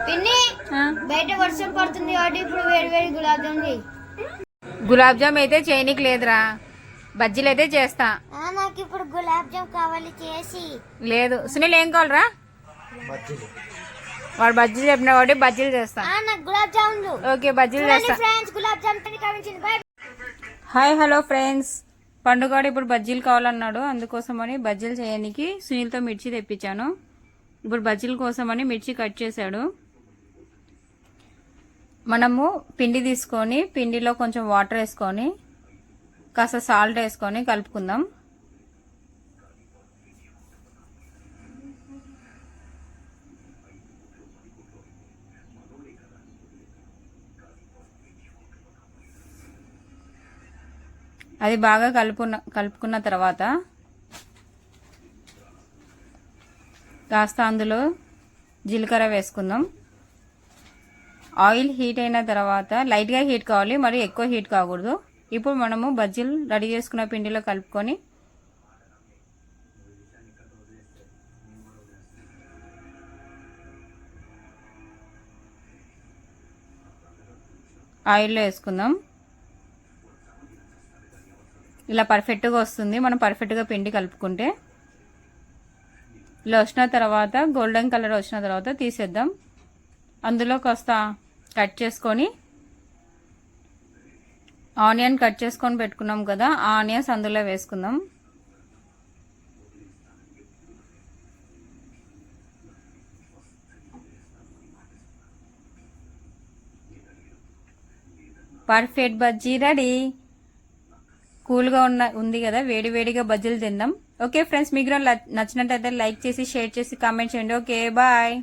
పిన్ని బయట వర్షం పడుతుంది కాబట్టి ఇప్పుడు వేడి వేడి గులాబ్ జామ్ చేయి. గులాబ్ జామ్ అయితే చేయనీకి లేదురా, బజ్జీలు అయితే చేస్తా. నాకు ఇప్పుడు గులాబ్ జామ్ కావాలి చేసి. లేదు సునీల్ ఏం కావాలరా? వాడు బజ్జీలు చెప్పిన కాబట్టి బజ్జీలు చేస్తా. నాకు గులాబ్ జాములు. ఓకే బజ్జీలు చేస్తా. Gulab jam. Hi hello friends, పండుగాడు ఇప్పుడు బజ్జీలు కావాలన్నాడు, అందుకోసమని బజ్జీలు చేయడానికి సునీల్తో మిర్చి తెప్పించాను. ఇప్పుడు బజ్జీల కోసమని మిర్చి కట్ చేశాడు. మనము పిండి తీసుకొని పిండిలో కొంచెం వాటర్ వేసుకొని కాస్త సాల్ట్ వేసుకొని కలుపుకుందాం. అది బాగా కలుపుకున్న తర్వాత కాస్త అందులో జీలకర్ర వేసుకుందాం. ఆయిల్ హీట్ అయిన తర్వాత లైట్గా హీట్ కావాలి, మరి ఎక్కువ హీట్ కాకూడదు. ఇప్పుడు మనము బజ్జీలు రెడీ చేసుకున్న పిండిలో కలుపుకొని ఆయిల్లో వేసుకుందాం. ఇలా పర్ఫెక్ట్గా వస్తుంది మనం పర్ఫెక్ట్గా పిండి కలుపుకుంటే. ఇలా వచ్చిన తర్వాత గోల్డెన్ కలర్ వచ్చిన తర్వాత తీసేద్దాం. అందులో కాస్త కట్ చేసుకొని ఆనియన్ కట్ చేసుకొని పెట్టుకున్నాం కదా, ఆ ఆనియన్స్ అందులో వేసుకుందాం. Perfect bajji ready. కూల్గా ఉంది కదా, వేడి వేడిగా బజ్జీలు తిందాం. ఓకే ఫ్రెండ్స్, మీకు నచ్చినట్టయితే లైక్ చేసి షేర్ చేసి కామెంట్ చేయండి. Okay bye.